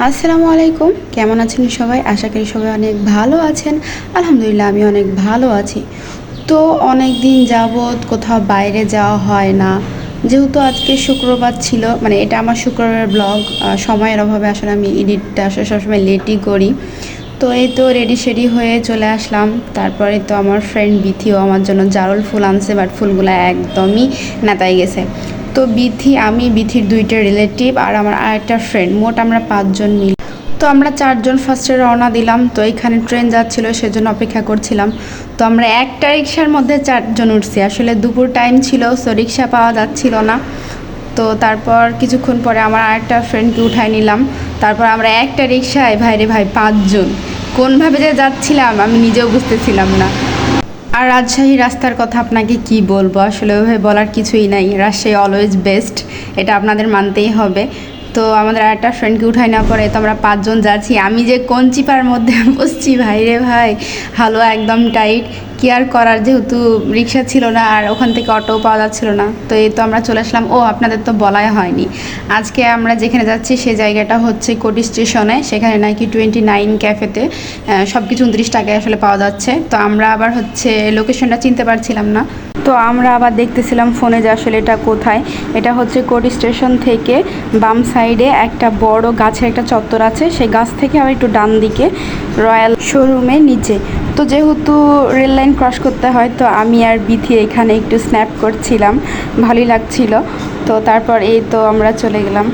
আসসালামু আলাইকুম। কেমন আছেন সবাই? আশা করি সবাই অনেক ভালো আছেন। আলহামদুলিল্লাহ আমি অনেক ভালো আছি। তো অনেক দিন যাবৎ কোথাও বাইরে যাওয়া হয় না। যেহেতু আজকে শুক্রবার ছিল, মানে এটা আমার শুক্রবারের ব্লগ। সময়ের অভাবে আসলে আমি এডিটটা আসলে সবসময় লেটই করি। তো এই তো রেডি শেডি হয়ে চলে আসলাম। তারপরে তো আমার ফ্রেন্ড বিথিও আমার জন্য জারুল ফুল আনছে, বাট ফুলগুলো একদমই নেতায় গেছে। তো আমি বিথির দুইটা রিলেটিভ আর আমার আরেকটা ফ্রেন্ড, মোট আমরা 5 জন মিলে। তো আমরা 4 জন ফার্স্টে রওনা দিলাম। তো এখানে ট্রেন যাচ্ছিলো, সেজন্য অপেক্ষা করছিলাম। তো আমরা একটা রিক্সার মধ্যে 4 জন উঠছি। আসলে দুপুর টাইম ছিল, সো রিক্সা পাওয়া যাচ্ছিল না। তো তারপর কিছুক্ষণ পরে আমার আরেকটা ফ্রেন্ডকে উঠাই নিলাম। তারপর আমরা একটা রিক্সায় ভাইরে ভাই 5 জন কোনভাবে যে যাচ্ছিলাম আমি নিজেও বুঝতেছিলাম না। আর রাজশাহী রাস্তার কথা আপনাকে কি বলবো, আসলে ওইভাবে বলার কিছুই নাই। রাজশাহী অলওয়েজ বেস্ট, এটা আপনাদের মানতেই হবে। তো আমাদের আরেকটা ফ্রেন্ডকে উঠাই না পরে তো আমরা 5 জন যাচ্ছি। আমি যে কোন চিপার মধ্যে বসছি ভাই রে ভাই, হালুয়া একদম টাইট। কি আর করার, যেহেতু রিক্সা ছিল না আর ওখান থেকে অটো পাওয়া যাচ্ছিল না। তো এই তো আমরা চলে আসলাম। ও আপনাদের তো বলাই হয়নি, আজকে আমরা যেখানে যাচ্ছি সেই জায়গাটা হচ্ছে কোটি স্টেশনে। সেখানে নাকি 29 ক্যাফেতে সব কিছু 29 টাকায় আসলে পাওয়া যাচ্ছে। তো আমরা আবার হচ্ছে লোকেশনটা চিনতে পারছিলাম না। তো আমরা আবার দেখতেছিলাম ফোনে যে আসলে এটা কোথায়। এটা হচ্ছে কোটি স্টেশন থেকে বাম সাইডে একটা বড় গাছের একটা চত্বর আছে, সেই গাছ থেকে আবার একটু ডান দিকে রয়্যাল শোরুমের নিচে। তো যেহেতু রেল লাইন ক্রস করতে হয়, তো আমি আর বিথি এখানে একটু স্ন্যাপ করছিলাম, ভালোই লাগছিল। তো তারপর এই তো আমরা চলে গেলাম।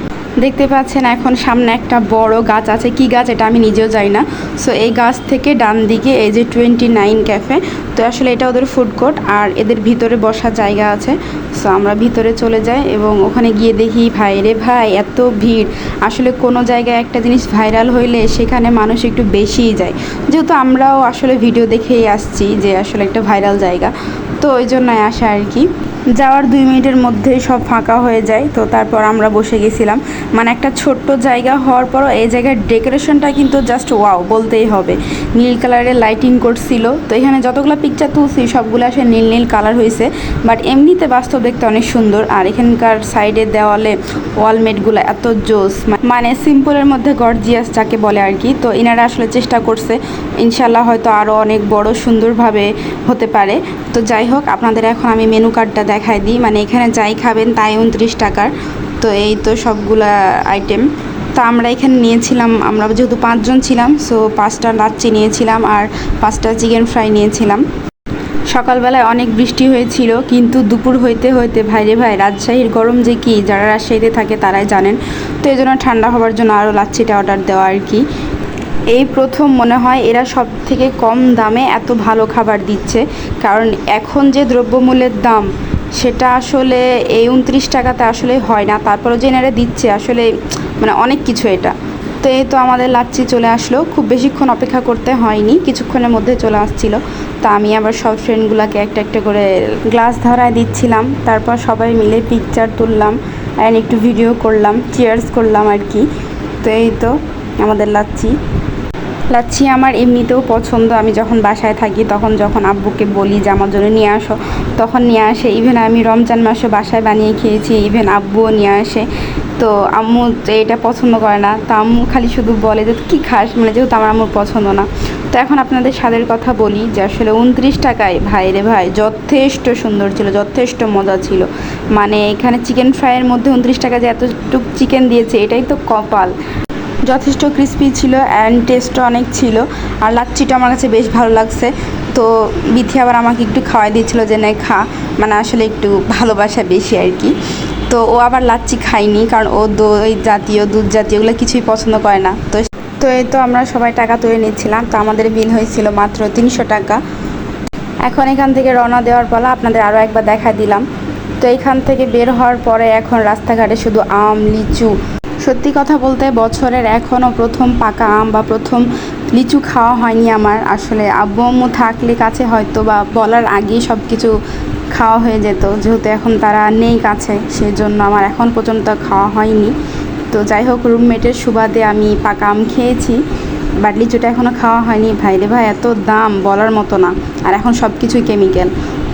দেখতে পাচ্ছেন এখন সামনে একটা বড় গাছ আছে, কি গাছ এটা আমি নিজেও জানি না। সো এই গাছ থেকে ডান দিকে এই যে 29 ক্যাফে। তো আসলে এটা ওদের ফুড কোর্ট আর এদের ভিতরে বসার জায়গা আছে। সো আমরা ভিতরে চলে যাই এবং ওখানে গিয়ে দেখি ভাই রে ভাই এত ভিড়। আসলে কোনো জায়গায় একটা জিনিস ভাইরাল হইলে সেখানে মানুষ একটু বেশিই যায়, যেহেতু আমরাও আসলে ভিডিও দেখেই আসছি যে আসলে একটা ভাইরাল জায়গা। তো ওই জন্যই আসা আর কি। যাওয়ার 2 মিনিটের মধ্যেই সব ফাঁকা হয়ে যায়। তো তারপর আমরা বসে গেছিলাম। মানে একটা ছোট্ট জায়গা হওয়ার পরও এই জায়গার ডেকোরেশনটা কিন্তু জাস্ট ওয়াও বলতেই হবে। নীল কালারের লাইটিং করছিল। তো এখানে যতগুলো পিকচার তুলছি সবগুলো আসলে নীল নীল কালার হয়েছে, বাট এমনিতে বাস্তব দেখতে অনেক সুন্দর। আর এখানকার সাইডের দেওয়ালে ওয়ালমেটগুলো এত জোস, মানে সিম্পলের মধ্যে গর্জিয়াস যাকে বলে আর কি। তো এনারা আসলে চেষ্টা করছে, ইনশাল্লাহ হয়তো আরও অনেক বড় সুন্দরভাবে হতে পারে। তো যাই হোক, আপনাদের এখন আমি মেনু কার্ডটা দেখাই দিই। মানে এখানে যাই খাবেন তাই 29 টাকার। তো এই তো সবগুলা আইটেম। তো আমরা এখানে নিয়েছিলাম, আমরা যেহেতু 5 জন ছিলাম, সো 5টা লাচ্ছি নিয়েছিলাম আর 5টা চিকেন ফ্রাই নিয়েছিলাম। সকালবেলায় অনেক বৃষ্টি হয়েছিল, কিন্তু দুপুর হইতে হইতে ভাইরে ভাই রাজশাহীর গরম যে কি, যারা রাজশাহীতে থাকে তারাই জানেন। তো এই জন্য ঠান্ডা হওয়ার জন্য আরও লাচ্ছিটা অর্ডার দেওয়া আর কি। এই প্রথম মনে হয় এরা সব থেকে কম দামে এত ভালো খাবার দিচ্ছে, কারণ এখন যে দ্রব্যমূল্যের দাম সেটা আসলে এই 29 টাকাতে আসলে হয় না। তারপরে যে এনারা দিচ্ছে আসলে মানে অনেক কিছু এটা। তো এই তো আমাদের লাচ্ছি চলে আসলো, খুব বেশিক্ষণ অপেক্ষা করতে হয়নি, কিছুক্ষণের মধ্যে চলে আসছিল। তো আমি আবার সব ফ্রেন্ডগুলোকে একটা একটা করে গ্লাস ধরায় দিচ্ছিলাম। তারপর সবাই মিলে পিকচার তুললাম অ্যান্ড একটু ভিডিও করলাম, চিয়ার্স করলাম আর কি। তো এই তো আমাদের লাচ্ছি আমার এমনিতেও পছন্দ। আমি যখন বাসায় থাকি তখন যখন আব্বুকে বলি যে আমার জন্য নিয়ে আসো, তখন নিয়ে আসে। ইভেন আমি রমজান মাসে বাসায় বানিয়ে খেয়েছি, ইভেন আব্বুও নিয়ে আসে। তো আম্মু এটা পছন্দ করে না, তো আম্মু খালি শুধু বলে যে কী খাস, মানে যেহেতু আমার আম্মুর পছন্দ না। তো এখন আপনাদের স্বাদের কথা বলি যে আসলে 29 টাকায় ভাই রে ভাই যথেষ্ট সুন্দর ছিল, যথেষ্ট মজা ছিল। মানে এখানে চিকেন ফ্রাইয়ের মধ্যে 29 টাকা যে এতটুক চিকেন দিয়েছে এটাই তো কপাল। যথেষ্ট ক্রিস্পি ছিল অ্যান্ড টেস্টও অনেক ছিল। আর লাচ্ছিটা আমার কাছে বেশ ভালো লাগছে। তো বিথি আবার আমাকে একটু খাওয়াই দিয়েছিলো যে না খা, মানে আসলে একটু ভালোবাসা বেশি আর কি। তো ও আবার লাচ্ছি খায়নি, কারণ ও দই জাতীয় দুধ জাতীয় এগুলো কিছুই পছন্দ করে না। তো এই তো আমরা সবাই টাকা তুলে নিচ্ছিলাম। তো আমাদের বিল হয়েছিল মাত্র 300 টাকা। এখন এখান থেকে রওনা দেওয়ার পালা, আপনাদের আরও একবার দেখা দিলাম। তো এইখান থেকে বের হওয়ার পরে এখন রাস্তাঘাটে শুধু আম লিচু। সত্যি কথা বলতে বছরের এখনও প্রথম পাকা আম বা প্রথম লিচু খাওয়া হয়নি আমার। আসলে আব্বু আম্মু থাকলে কাছে হয়তো বা বলার আগেই সব কিছু খাওয়া হয়ে যেত, যেহেতু এখন তারা নেই কাছে, সেজন্য আমার এখন পর্যন্ত খাওয়া হয়নি। তো যাই হোক, রুমমেটের সুবাদে আমি পাকা আম খেয়েছি, বাট লিচুটা এখনও খাওয়া হয়নি। ভাই রে ভাই এত দাম বলার মতো না, আর এখন সব কিছুই কেমিক্যাল।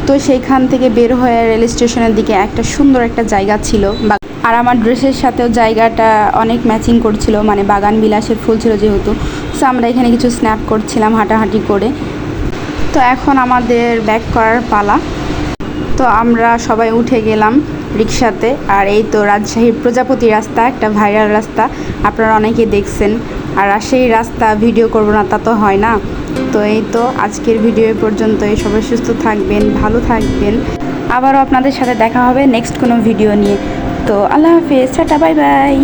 তো সেইখান থেকে বের হয়ে রেল স্টেশনের দিকে একটা সুন্দর একটা জায়গা ছিল বা আর আমার ড্রেসের সাথেও জায়গাটা অনেক ম্যাচিং করছিল, মানে বাগান বিলাসের ফুল ছিল যেহেতু। সো আমরা এখানে কিছু স্ন্যাপ করছিলাম হাঁটাহাঁটি করে। তো এখন আমাদের ব্যাক করার পালা। তো আমরা সবাই উঠে গেলাম রিক্সাতে। আর এই তো রাজশাহীর প্রজাপতি রাস্তা, একটা ভাইরাল রাস্তা, আপনারা অনেকে দেখছেন। আর সেই রাস্তা ভিডিও করব না তা তো হয় না। তো এই তো আজকের ভিডিও পর্যন্তই। সবাই সুস্থ থাকবেন, ভালো থাকবেন। আবারও আপনাদের সাথে দেখা হবে নেক্সট কোনো ভিডিও নিয়ে। তো আল্লাহ হাফেজ, টাটা, বাই বাই।